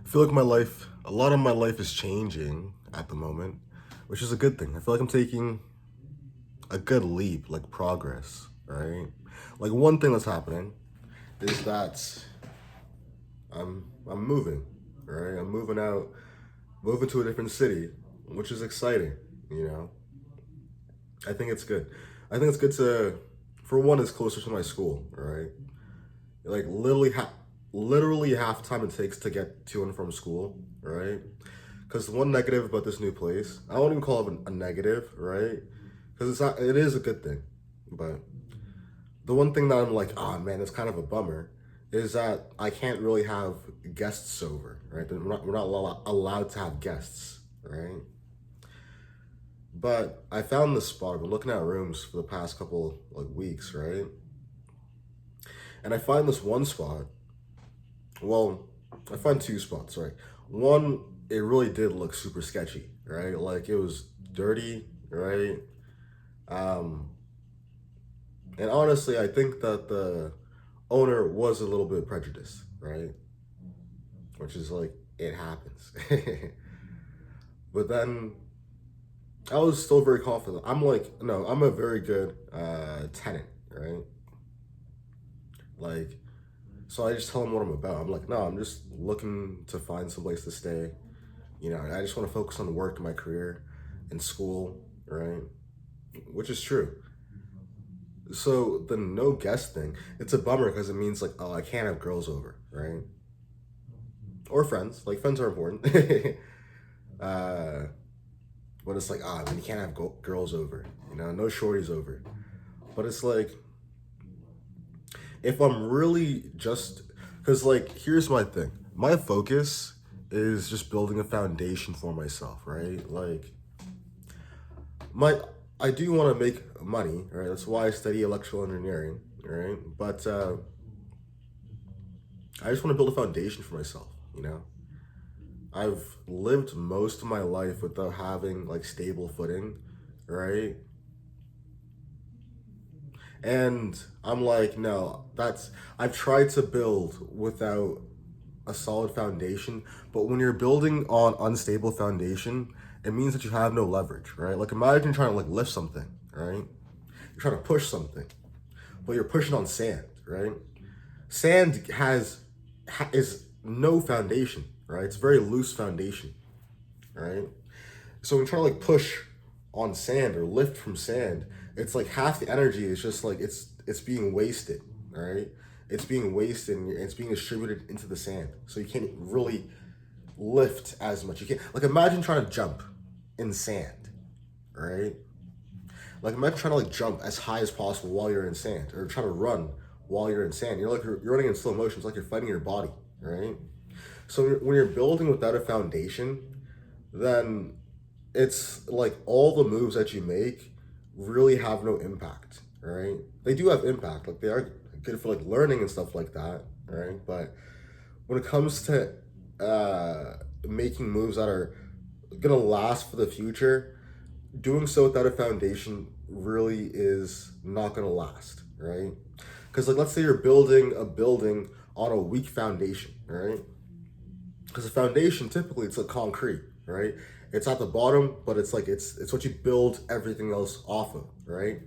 I feel like a lot of my life is changing at the moment, which is a good thing. I feel like I'm taking a good leap, like progress, right? Like one thing that's happening is that I'm moving, right? I'm moving out, moving to a different city, which is exciting, you know. I think it's good. I think it's good to, for one, it's closer to my school, right? Like literally half the time it takes to get to and from school, right? Because one negative about this new place, I won't even call it a negative, right? Because it is a good thing, but the one thing that I'm like, oh man, it's kind of a bummer, is that I can't really have guests over, right? We're not allowed to have guests, right? But I found this spot. I've been looking at rooms for the past couple like weeks, right? And I find this one spot. Well, I find two spots, right? One, it really did look super sketchy, right? Like it was dirty, right? Um, and honestly, I think that the owner was a little bit prejudiced, right? Which is like it happens. But then I was still very confident. I'm like, no, I'm a very good tenant, right? Like, so I just tell him what I'm about. I'm like, no, I'm just looking to find some place to stay. You know, I just want to focus on work and my career and school, right? Which is true. So the no guest thing, it's a bummer because it means like, oh, I can't have girls over, right? Or friends. Like friends are important. uh, but it's like, ah, you can't have girls over, you know, no shorties over. But it's like, if I'm really just, because like, here's my thing. My focus is just building a foundation for myself, right? Like, my I do want to make money, right? That's why I study electrical engineering, right? But I just want to build a foundation for myself, you know? I've lived most of my life without having like stable footing, right? And I'm like, no, I've tried to build without a solid foundation, but when you're building on unstable foundation, it means that you have no leverage, right? Like imagine trying to like lift something, right? You're trying to push something, but you're pushing on sand, right? Sand is no foundation, right? It's very loose foundation, right? So when you try to like push on sand or lift from sand, it's like half the energy is just like it's being wasted, right? It's being wasted and it's being distributed into the sand. So you can't really lift as much. You can't like imagine trying to jump in sand, right? Like imagine trying to like jump as high as possible while you're in sand, or trying to run while you're in sand. You're running in slow motion. It's like you're fighting your body, right? So when you're building without a foundation, then it's like all the moves that you make really have no impact, right? They do have impact, like they are good for like learning and stuff like that, right? But when it comes to making moves that are gonna last for the future, doing so without a foundation really is not gonna last, right? Because like let's say you're building a building on a weak foundation, right? Because the foundation typically it's like concrete, right? It's at the bottom, but it's like it's what you build everything else off of, right?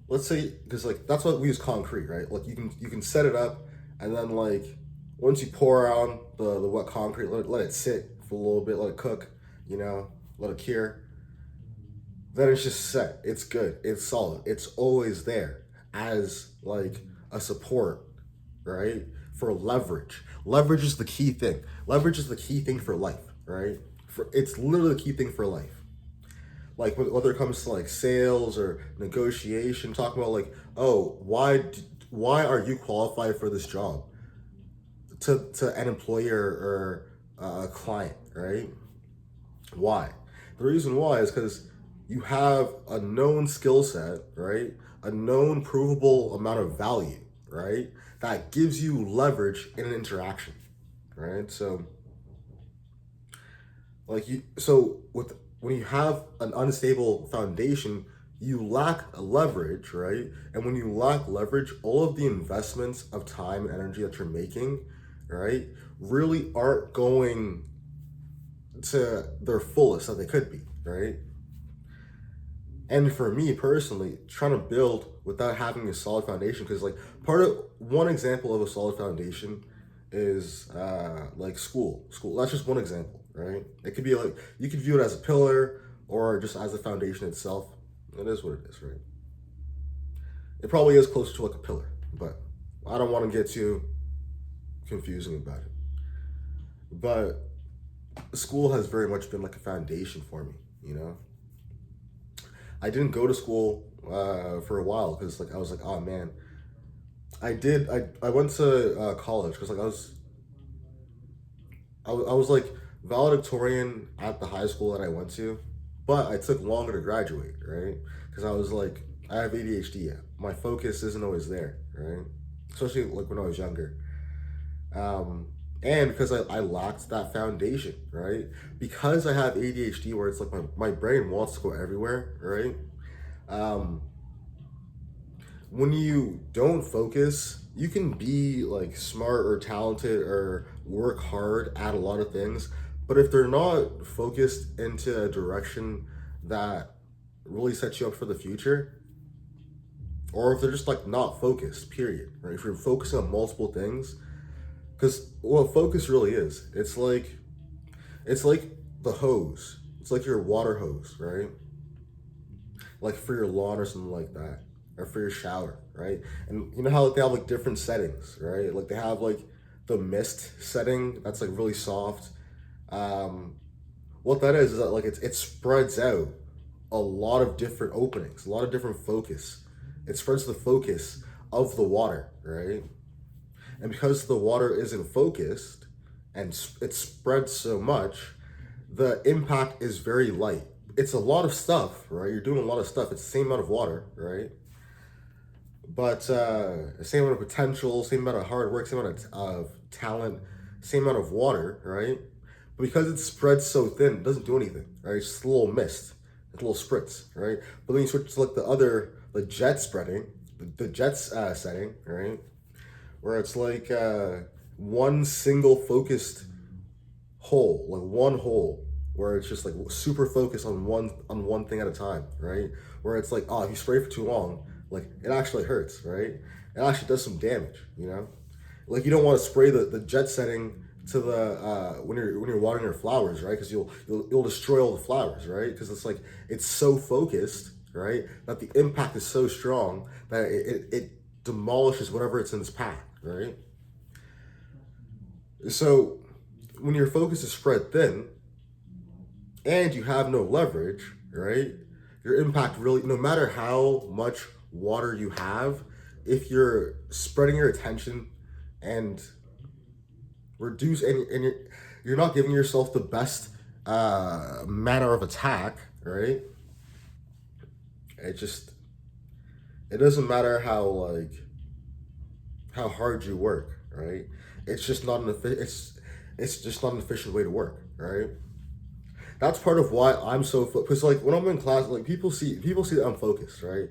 Let's say because like that's what we use concrete, right? Like you can set it up, and then like once you pour on the wet concrete, let it sit for a little bit, let it cook, you know, let it cure. Then it's just set. It's good. It's solid. It's always there as like a support, right? For leverage. Leverage is the key thing. Leverage is the key thing for life, right? It's literally the key thing for life. Like whether it comes to like sales or negotiation, talking about like, oh, why are you qualified for this job to an employer or a client, right? Why? The reason why is because you have a known skill set, right? A known provable amount of value, right? That gives you leverage in an interaction, right? So like you so with when you have an unstable foundation, you lack leverage, right? And when you lack leverage, all of the investments of time and energy that you're making, right, really aren't going to their fullest that they could be, right? And for me personally, trying to build without having a solid foundation, because like part of one example of a solid foundation is like school. That's just one example, right? It could be like, you could view it as a pillar or just as a foundation itself. It is what it is, right? It probably is closer to like a pillar, but I don't want to get too confusing about it. But school has very much been like a foundation for me, you know? I didn't go to school for a while because like I was like, oh man, I went to college because like I was like valedictorian at the high school that I went to, but I took longer to graduate, right? Because I was like, I have ADHD. My focus isn't always there, right? Especially like when I was younger. Um, and because I lacked that foundation, right? Because I have ADHD, where it's like my brain wants to go everywhere, right? Um, when you don't focus, you can be like smart or talented or work hard at a lot of things, but if they're not focused into a direction that really sets you up for the future, or if they're just like not focused, period, right? If you're focusing on multiple things, because what focus really is, it's like the hose. It's like your water hose, right? Like for your lawn or something like that, or for your shower, right? And you know how like, they have like different settings, right? Like they have like the mist setting that's like really soft. Um, what that is that like it spreads out a lot of different openings, a lot of different focus. It spreads the focus of the water, right? And because the water isn't focused and it spreads so much, the impact is very light. It's a lot of stuff, right? You're doing a lot of stuff. It's the same amount of water, right? But same amount of potential, same amount of hard work, same amount of talent, same amount of water, right? But because it spreads so thin, it doesn't do anything, right? It's just a little mist, it's a little spritz, right? But then you switch to like the jet spreading, the jets setting, right? Where it's like one single focused hole, like one hole, where it's just like super focused on one thing at a time, right? Where it's like, oh, if you spray for too long, like it actually hurts, right? It actually does some damage, you know? Like you don't want to spray the jet setting to the when you're watering your flowers, right? Because you'll destroy all the flowers, right? Because it's like it's so focused, right? That the impact is so strong that it demolishes whatever it's in its path, right? So when your focus is spread thin and you have no leverage, right? Your impact really, no matter how much water you have, if you're spreading your attention and you're not giving yourself the best manner of attack, right? It just it doesn't matter how hard you work, right? It's just not it's just not an efficient way to work, right? That's part of why I'm so because like when I'm in class, like people see that I'm focused, right?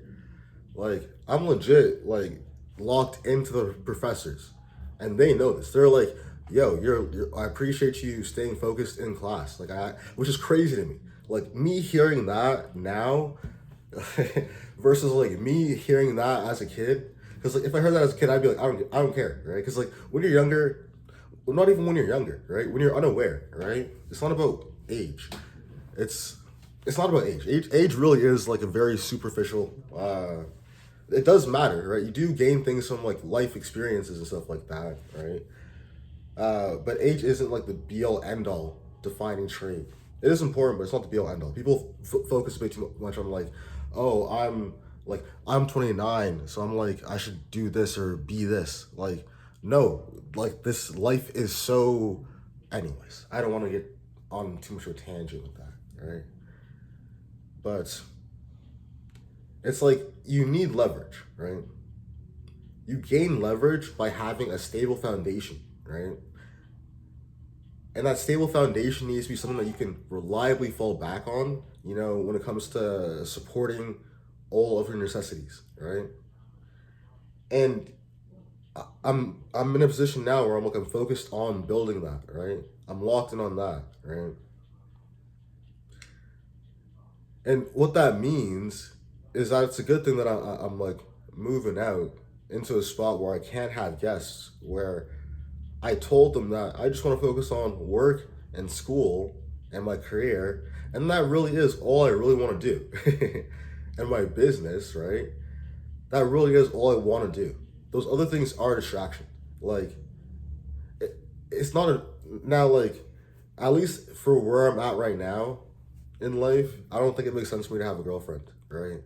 Like I'm legit like locked into the professors, and they know this. They're like, "Yo, you're I appreciate you staying focused in class." Like which is crazy to me. Like me hearing that now, versus like me hearing that as a kid. Because like if I heard that as a kid, I'd be like, I don't care, right? Because like when you're younger, well, not even when you're younger, right? When you're unaware, right? It's not about age. It's it's not about age. Age really is like a very superficial. It does matter, right? You do gain things from like life experiences and stuff like that, right? But age isn't like the be all end all defining trait. It is important, but it's not the be all end all. People focus a bit too much on like, oh, I'm 29, so I'm like I should do this or be this. Like, no, like this life is so. Anyways, I don't want to get on too much of a tangent with that, right? But it's like you need leverage, right? You gain leverage by having a stable foundation, right? And that stable foundation needs to be something that you can reliably fall back on, you know, when it comes to supporting all of your necessities, right? And I'm in a position now where I'm focused on building that, right? I'm locked in on that, right? And what that means is that it's a good thing that I'm like moving out into a spot where I can't have guests, where I told them that I just want to focus on work and school and my career, and that really is all I really want to do. And my business, right? That really is all I want to do. Those other things are a distraction. Like it's not a now like at least for where I'm at right now in life, I don't think it makes sense for me to have a girlfriend, right?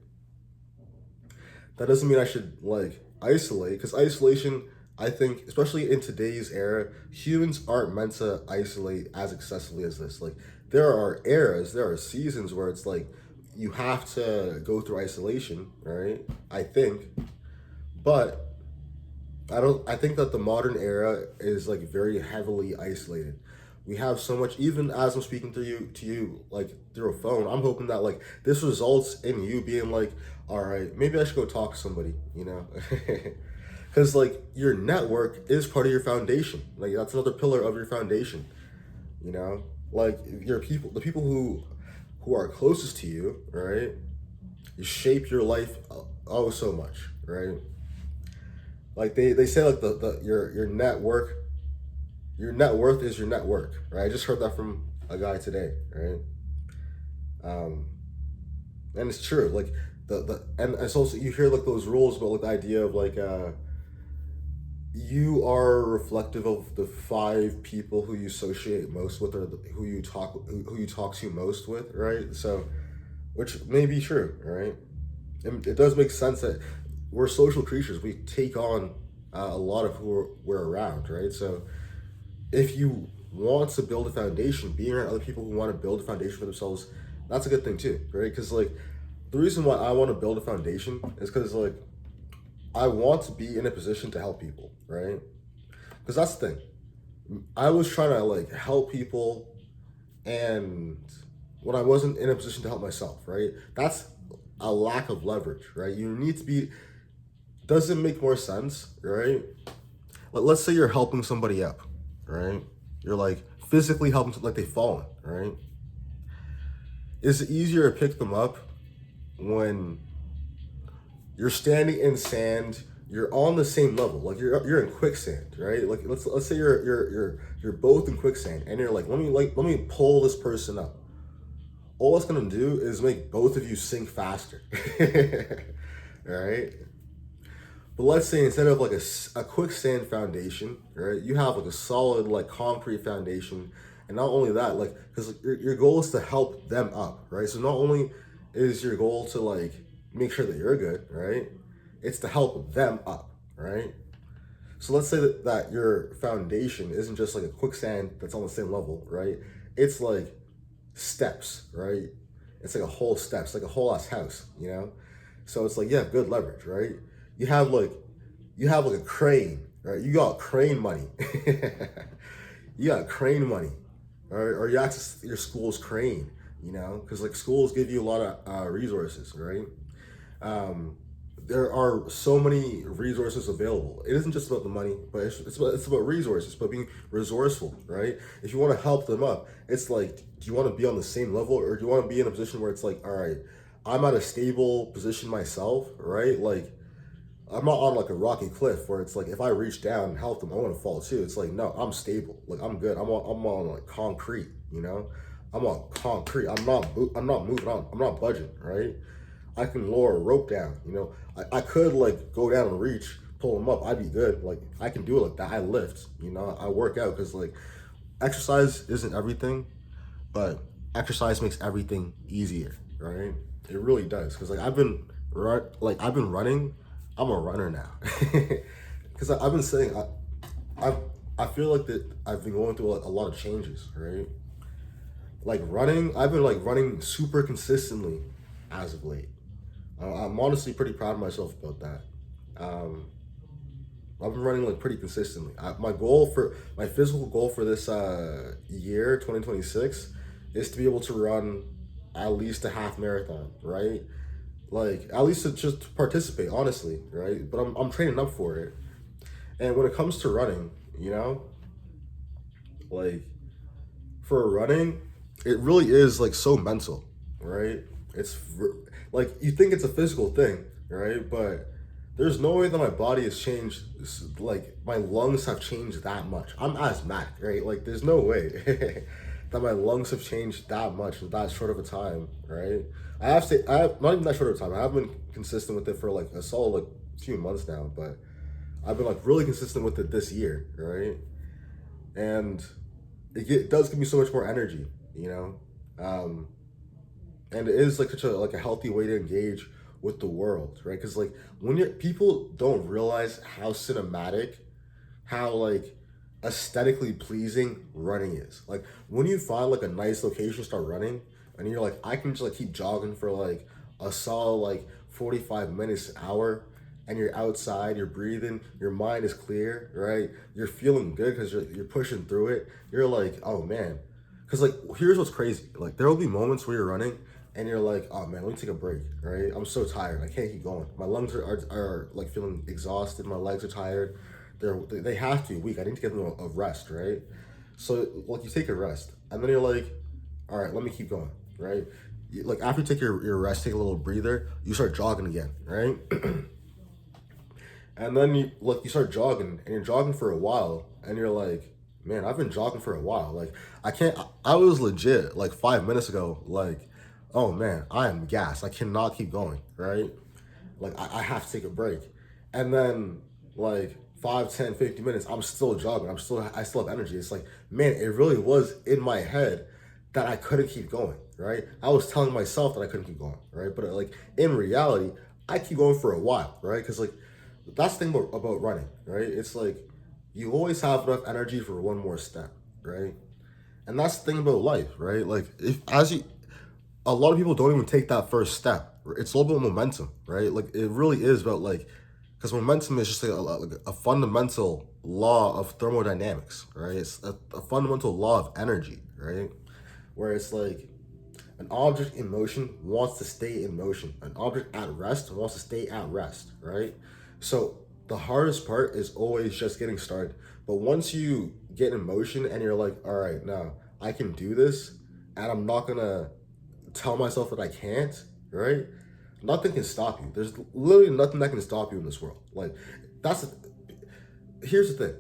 That doesn't mean I should like isolate, because isolation, I think, especially in today's era, humans aren't meant to isolate as excessively as this. Like, there are eras, there are seasons where it's like you have to go through isolation, right? I think, but I don't. I think that the modern era is like very heavily isolated. We have so much. Even as I'm speaking to you like through a phone, I'm hoping that like this results in you being like, all right, maybe I should go talk to somebody. You know, because like your network is part of your foundation. Like that's another pillar of your foundation. You know, like your people, the people who are closest to you, right? You shape your life oh so much, right? Like they say like your net worth is your network, right? I just heard that from a guy today, right? Um, and it's true. Like the and it's also you hear like those rules about like the idea of like you are reflective of the five people who you associate most with, or who you talk to most with, right? So, which may be true, right? And it does make sense that we're social creatures. We take on a lot of who we're around, right? So if you want to build a foundation, being around other people who want to build a foundation for themselves, that's a good thing too, right? Because like the reason why I want to build a foundation is because like I want to be in a position to help people, right? Because that's the thing. I was trying to like help people, and when I wasn't in a position to help myself, right? That's a lack of leverage, right? You need to be. Does it make more sense, right? Like, let's say you're helping somebody up, right? You're like physically helping, like they've fallen, right? Is it easier to pick them up when you're standing in sand, you're on the same level, like you're in quicksand, right? Like let's say you're both in quicksand, and you're like, let me pull this person up. All it's gonna do is make both of you sink faster, right? But let's say instead of like a quicksand foundation, right, you have like a solid like concrete foundation, and not only that, like because your goal is to help them up, right? So not only is your goal to like make sure that you're good, right? It's to help them up, right? So let's say that your foundation isn't just like a quicksand that's on the same level, right? It's like steps, right? It's like a whole steps, like a whole ass house, you know? So it's like you have good leverage, right? You have like you have like a crane, right? You got crane money. You got crane money, or you access your school's crane, you know, because like schools give you a lot of resources, right? Um, there are so many resources available. It isn't just about the money, but it's about resources, but being resourceful, right? If you want to help them up, it's like, do you want to be on the same level, or do you want to be in a position where it's like, all right, I'm at a stable position myself, right? Like, I'm not on like a rocky cliff where it's like if I reach down and help them, I'm gonna fall too. It's like no, I'm stable. Like I'm good. I'm on like concrete. You know, I'm on concrete. I'm not moving on. I'm not budging. Right. I can lower a rope down. You know, I could like go down and reach, pull them up. I'd be good. Like I can do it like that. I lift. You know, I work out because like exercise isn't everything, but exercise makes everything easier. Right. It really does. Because like I've been running. I'm a runner now. Because I've been saying I I feel like that I've been going through a lot of changes, right? Like running, I've been like running super consistently as of late. I'm honestly pretty proud of myself about that. Um, I've been running like pretty consistently. My physical goal for this year, 2026, is to be able to run at least a half marathon, right? Like at least to just participate, honestly, right? But I'm training up for it, And when it comes to running, like for running, it really is like so mental, right? Like you think it's a physical thing, right? But there's no way that my body has changed. Like my lungs have changed that much. I'm asthmatic, right? Like there's no way that my lungs have changed that much in that short of a time, right? I have not even that short of a time. I have been consistent with it for like a solid like few months now, but I've been like really consistent with it this year, right? And it does give me so much more energy, you know. Um, and it is like such a like a healthy way to engage with the world, right? Because like when you people don't realize how cinematic, how like aesthetically pleasing running is. Like when you find like a nice location, start running, and you're like, I can just like keep jogging for like a solid like 45 minutes, an hour, and you're outside, you're breathing, your mind is clear, right? You're feeling good because you're pushing through it. You're like, oh man, because like here's what's crazy. Like there will be moments where you're running and you're like, oh man, let me take a break, right? I'm so tired. I can't keep going. My lungs are like feeling exhausted. My legs are tired. They have to be weak. I need to get them a rest, right? So like you take a rest, and then you're like, all right, let me keep going, right? Like after you take your rest, take a little breather, you start jogging again, right? And then you start jogging, and you're jogging for a while, and you're like, man, I've been jogging for a while. Like I can't. I was legit like 5 minutes ago. Like, oh man, I am gassed. I cannot keep going. Right? Like I have to take a break. And then like 5, 10, 50 minutes, I'm still jogging. I still have energy. It's like, man, it really was in my head that I couldn't keep going. Right? I was telling myself that I couldn't keep going. Right? But like in reality, I keep going for a while. Right? Because like that's the thing about running, right? It's like you always have enough energy for one more step, right? And that's the thing about life, right? Like if as you a lot of people don't even take that first step. It's all about momentum, right? Like it really is about like because momentum is just like a fundamental law of thermodynamics, right? It's a fundamental law of energy, right? Where it's like an object in motion wants to stay in motion. An object at rest wants to stay at rest, right? So the hardest part is always just getting started. But once you get in motion and you're like, all right, now I can do this, and I'm not gonna tell myself that I can't, right? Nothing can stop you. There's literally nothing that can stop you in this world. Like that's here's the thing.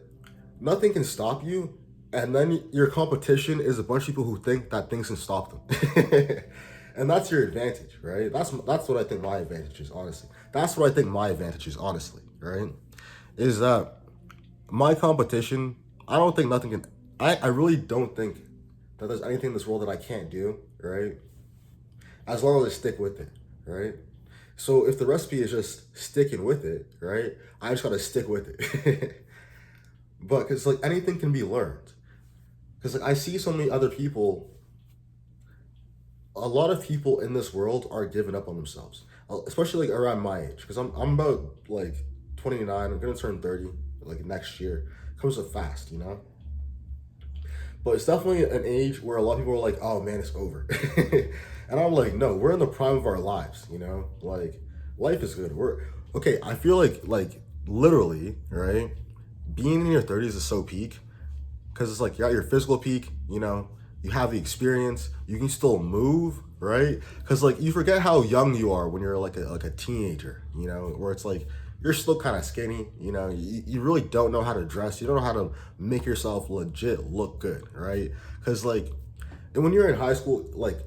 Nothing can stop you, and then your competition is a bunch of people who think that things can stop them. And that's your advantage, right? That's what I think my advantage is, honestly. That's what I think my advantage is, honestly, right? Is that my competition, I don't think nothing can I really don't think that there's anything in this world that I can't do, right? As long as I stick with it, right? So if the recipe is just sticking with it, right? I just gotta stick with it. But because like anything can be learned. Because like I see so many other people, a lot of people in this world are giving up on themselves, especially like around my age. Because I'm about like 29. I'm gonna turn 30 like next year. It comes so fast, you know. But it's definitely an age where a lot of people are like, "Oh man, it's over," and I'm like, "No, we're in the prime of our lives, you know. Like life is good. We're okay. I feel like literally, right? Being in your 30s is so peak because it's like you're at your physical peak, you know, you have the experience, you can still move, right? Because like you forget how young you are when you're like a teenager, you know, where it's like you're still kind of skinny, you know, you really don't know how to dress, you don't know how to make yourself legit look good, right? Because like, and when you're in high school, like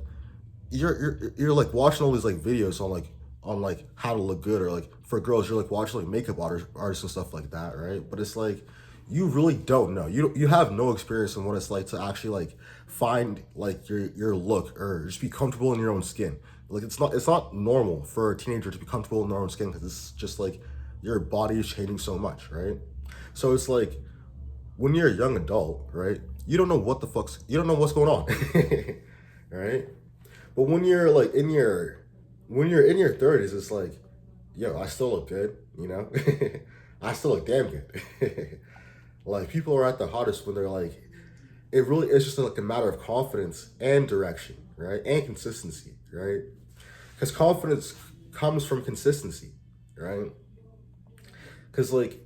you're like watching all these like videos on like how to look good, or like for girls you're like watching like makeup artists and stuff like that, right? But it's like you really don't know, you have no experience in what it's like to actually like find like your look or just be comfortable in your own skin. Like it's not normal for a teenager to be comfortable in their own skin because it's just like your body is changing so much, right? So it's like when you're a young adult, right, you don't know what's going on. Right? But when you're in your 30s, it's like, yo, I still look good, you know? I still look damn good. Like people are at the hottest when they're like, it really is just like a matter of confidence and direction, right? And consistency, right? Because confidence comes from consistency, right? Because like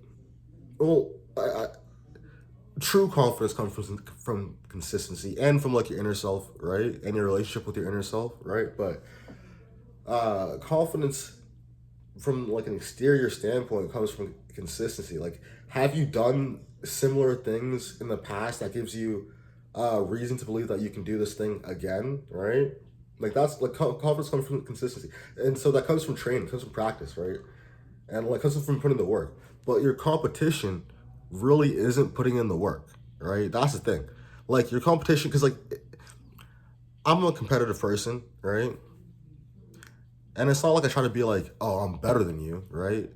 well, true confidence comes from consistency and from like your inner self, right? And your relationship with your inner self, right? But confidence from like an exterior standpoint comes from consistency. Like, have you done similar things in the past that gives you reason to believe that you can do this thing again, right? Like that's like confidence comes from consistency, and so that comes from training, comes from practice, right? And like comes from putting in the work. But your competition really isn't putting in the work, right? That's the thing. Like your competition, because like I'm a competitive person, right? And it's not like I try to be like, oh, I'm better than you, right?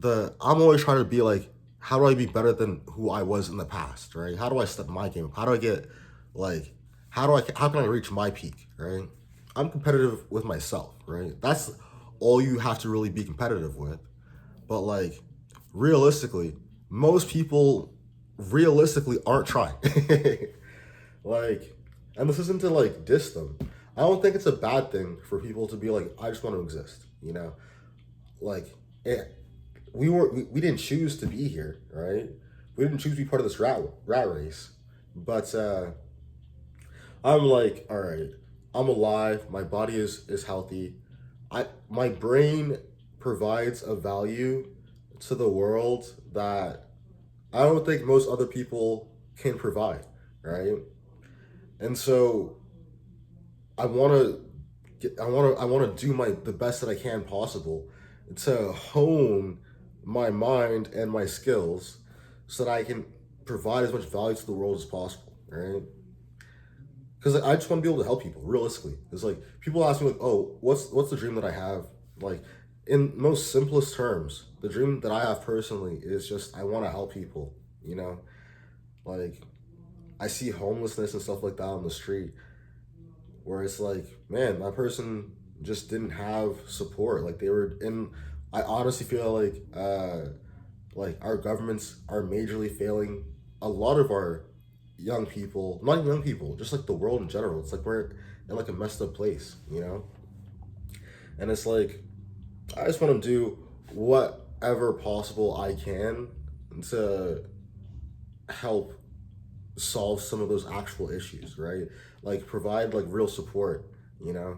I'm always trying to be like, how do I be better than who I was in the past, right? How do I step my game up? How do I get like how can I reach my peak, right? I'm competitive with myself, right? That's all you have to really be competitive with. But like realistically, most people realistically aren't trying. Like, and this isn't to like diss them. I don't think it's a bad thing for people to be like, I just want to exist, you know? Like it, we didn't choose to be here, right? We didn't choose to be part of this rat race. But I'm like, all right, I'm alive. My body is healthy. My brain provides a value to the world that I don't think most other people can provide, right? And so I want to do the best that I can possible to hone my mind and my skills so that I can provide as much value to the world as possible, right? Because I just want to be able to help people realistically. It's like people ask me like, oh, what's the dream that I have? Like in most simplest terms, the dream that I have personally is just I want to help people. You know, like I see homelessness and stuff like that on the street, where it's like, man, that person just didn't have support. Like they were in. I honestly feel like our governments are majorly failing a lot of our young people, not young people, just like the world in general. It's like we're in like a messed up place, you know? And it's like I just want to do whatever possible I can to help solve some of those actual issues, right? Like provide like real support, you know?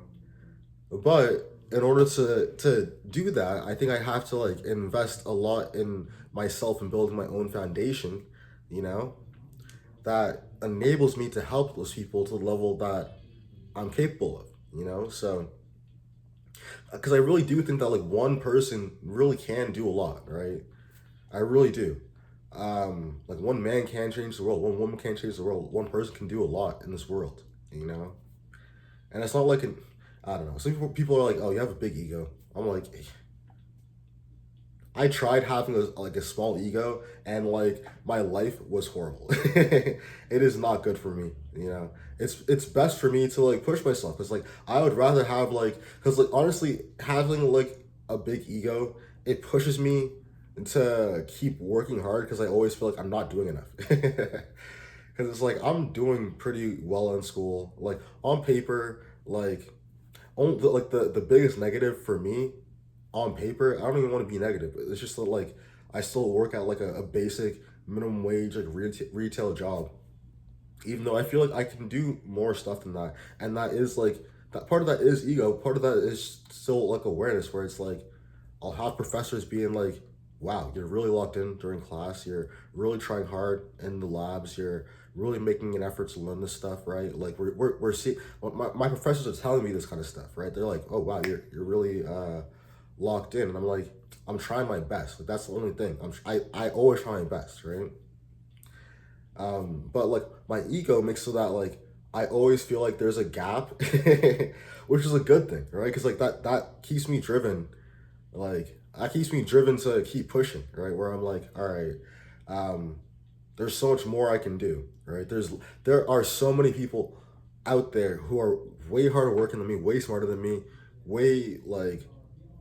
But in order to do that, I think I have to like invest a lot in myself and building my own foundation, you know, that enables me to help those people to the level that I'm capable of, you know? So, because I really do think that like one person really can do a lot, right? I really do. Like one man can change the world, one woman can change the world, one person can do a lot in this world, you know? And it's not like I don't know. Some people are like, oh, you have a big ego. I'm like, I tried having like a small ego, and like my life was horrible. It is not good for me, you know. It's best for me to like push myself because like I would rather have like because like honestly having like a big ego it pushes me to keep working hard because I always feel like I'm not doing enough. Because it's like I'm doing pretty well in school, like on paper, like only like the biggest negative for me on paper, I don't even want to be negative. It's just that like I still work at like a basic minimum wage like retail job, even though I feel like I can do more stuff than that. And that is like that part of that is ego. Part of that is still like awareness, where it's like I'll have professors being like, "Wow, you're really locked in during class. You're really trying hard in the labs. You're really making an effort to learn this stuff, right? Like we're seeing my professors are telling me this kind of stuff, right? They're like, oh wow, you're really locked in, and I'm like, I'm trying my best. Like that's the only thing. I always try my best, right? But like my ego makes so that like I always feel like there's a gap, which is a good thing, right? Because like that keeps me driven, like that keeps me driven to keep pushing, right? Where I'm like, all right, um, there's so much more I can do, right? There are so many people out there who are way harder working than me, way smarter than me, way like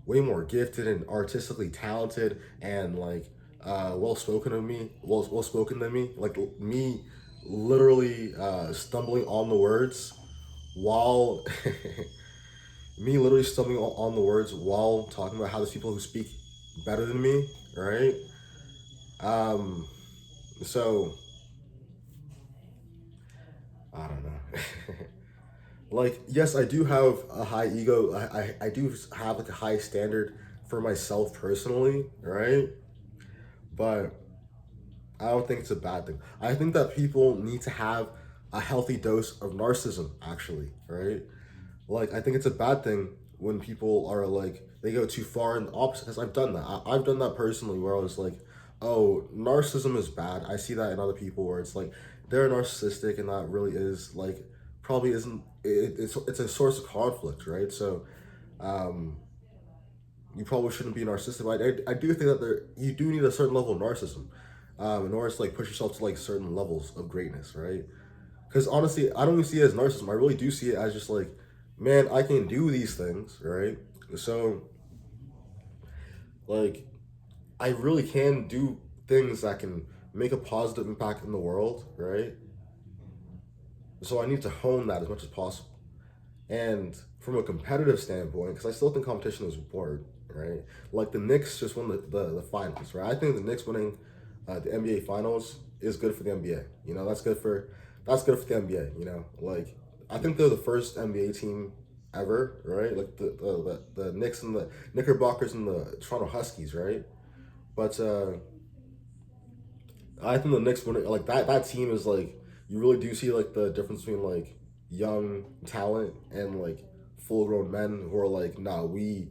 way more gifted and artistically talented and like well spoken of me, well spoken than me. Like me, literally stumbling on the words while me literally stumbling on the words while talking about how there's people who speak better than me, right? Um, so I don't know. Like, yes, I do have a high ego. I do have like a high standard for myself personally, right? But I don't think it's a bad thing. I think that people need to have a healthy dose of narcissism, actually, right? Like, I think it's a bad thing when people are like, they go too far in the opposite, because I've done that. I've done that personally where I was like, oh, narcissism is bad. I see that in other people where it's like, they're narcissistic and that really is like, probably isn't, it's a source of conflict, right? So, um, you probably shouldn't be narcissistic. But I do think that you do need a certain level of narcissism in order to like push yourself to like certain levels of greatness, right? Because honestly, I don't even see it as narcissism. I really do see it as just like, man, I can do these things, right? So, like, I really can do things that can make a positive impact in the world, right? So I need to hone that as much as possible. And from a competitive standpoint, because I still think competition is important, right? Like the Knicks just won the finals, right? I think the Knicks winning the NBA finals is good for the NBA. You know, that's good for the NBA. You know, like I think they're the first NBA team ever, right? Like the Knicks and the Knickerbockers and the Toronto Huskies, right? But I think the Knicks winning like that team is like you really do see like the difference between like young talent and like full grown men who are like, nah, we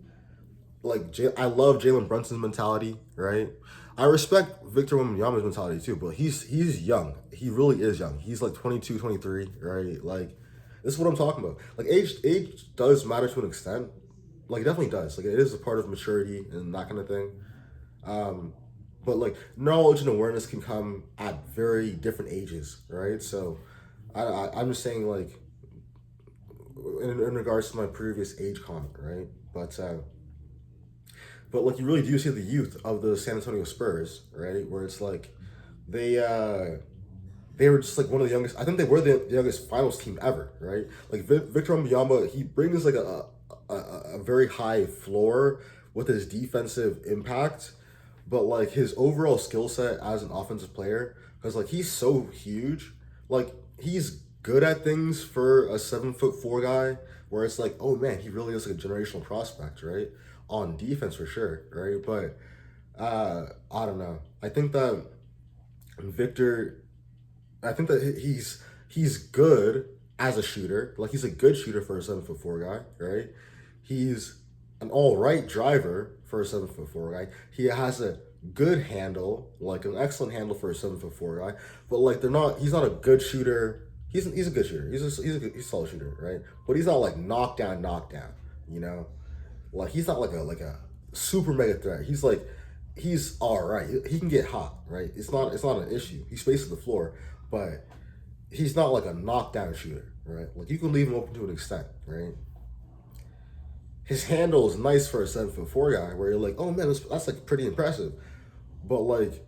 like I love Jalen Brunson's mentality, right? I respect Victor Wembanyama's mentality too, but he's young. He really is young. He's like 22, 23, right? Like this is what I'm talking about. Like age does matter to an extent. Like it definitely does. Like it is a part of maturity and that kind of thing. Um, but like knowledge and awareness can come at very different ages, right? So I'm just saying like in regards to my previous age comment, right? But like you really do see the youth of the San Antonio Spurs, right? Where it's like they uh they were just like one of the youngest. I think they were the youngest finals team ever, right? Like Victor Wembanyama, he brings like a very high floor with his defensive impact, but like his overall skill set as an offensive player, because like he's so huge, like he's good at things for a 7'4" guy, where it's like, oh man, he really is like a generational prospect, right? On defense for sure, right? But I don't know. I think that Victor I think that he's good as a shooter. Like he's a good shooter for a 7'4" guy, right? He's an all right driver for a 7'4" guy. He has a good handle, like an excellent handle for a 7'4" guy. But like they're not. He's not a good shooter. He's a good shooter. He's a solid shooter, right? But he's not like knockdown. You know, like he's not like a super mega threat. He's all right. He can get hot, right? It's not an issue. He spaces the floor, but he's not like a knockdown shooter, right? Like you can leave him open to an extent, right? His handle is nice for a 7'4" guy, where you're like, oh man, that's like pretty impressive. But like,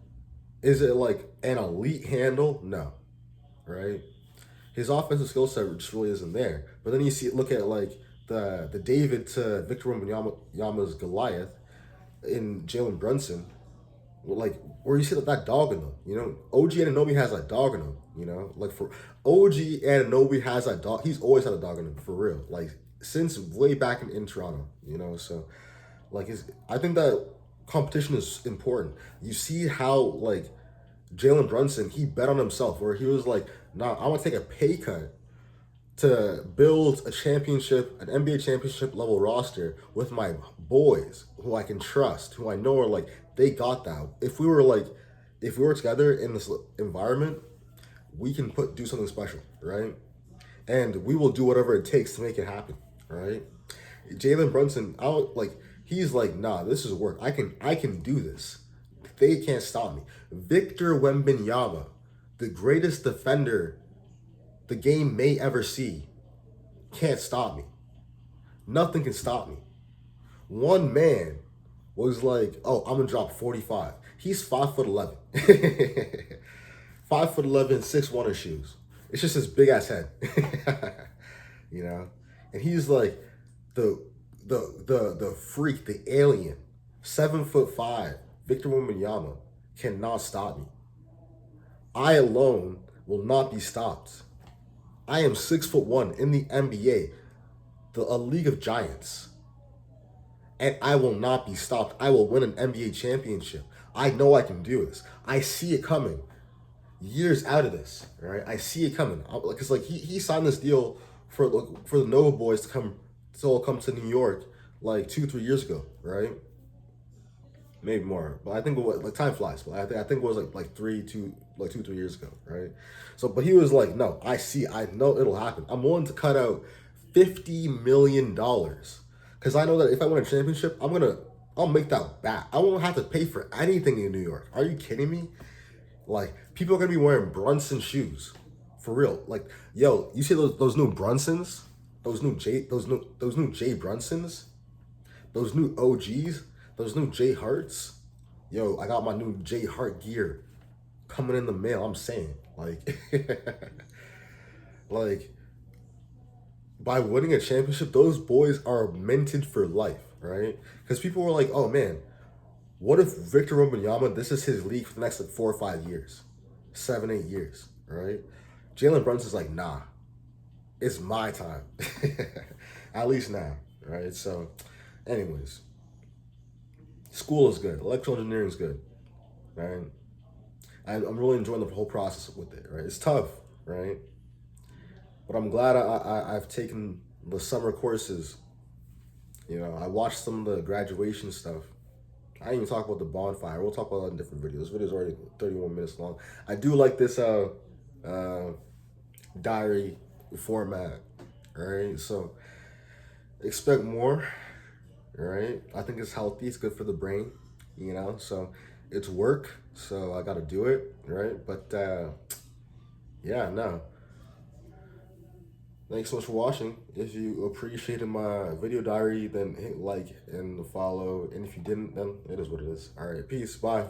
is it like an elite handle? No, right? His offensive skill set just really isn't there. But then you see, look at like the David to Victor Wembanyama's Goliath in Jalen Brunson, like where you see that dog in them. You know, OG Anunoby has that dog in him. You know, like for OG Anunoby has that dog. He's always had a dog in him for real. Like since way back in Toronto. You know, so like I think that competition is important. You see how like Jalen Brunson he bet on himself where he was like, nah, I'm gonna take a pay cut to build a championship, an NBA championship level roster with my boys who I can trust, who I know are like they got that. If we were together in this environment, we can do something special, right? And we will do whatever it takes to make it happen, right? Jalen Brunson, he's like, nah, this is work. I can do this. They can't stop me. Victor Wembanyama, the greatest defender the game may ever see, can't stop me. Nothing can stop me. One man was like, "Oh, I'm gonna drop 45." He's 5'11", 5'11", 6'1" in shoes. It's just his big ass head, you know. And he's like the the freak, the alien, 7'5". Victor Wembanyama cannot stop me. I alone will not be stopped. I am 6'1" in the NBA, a league of giants, and I will not be stopped. I will win an NBA championship. I know I can do this. I see it coming. Years out of this, right? I see it coming. Because like he signed this deal for the Nova Boys to all come to New York like 2-3 years ago, right? Maybe more, but I think it was like time flies. But I think it was like 2-3 years ago, right? So, but he was like, no, I know it'll happen. I'm willing to cut out $50 million because I know that if I win a championship, I'll make that back. I won't have to pay for anything in New York. Are you kidding me? Like, people are gonna be wearing Brunson shoes, for real. Like, yo, you see those new Brunsons, those new Jay Brunsons, those new OGs, those new J Harts. Yo, I got my new J Hart gear coming in the mail. I'm saying, like, like, by winning a championship, those boys are minted for life, right? Because people were like, oh man, what if Victor Wembanyama, this is his league for the next like 4 or 5 years, 7, 8 years, right? Jalen Brunson's like, nah, it's my time. At least now, right? So, anyways, school is good. Electrical engineering is good, right? I'm really enjoying the whole process with it, right? It's tough, right? But I'm glad I've taken the summer courses. You know, I watched some of the graduation stuff. I didn't even talk about the bonfire. We'll talk about that in different videos. This video is already 31 minutes long. I do like this diary format, right? So expect more, right? I think it's healthy. It's good for the brain, you know? So it's work, so I got to do it, right? But yeah, no. Thanks so much for watching. If you appreciated my video diary, then hit like and follow. And if you didn't, then it is what it is. All right, peace. Bye.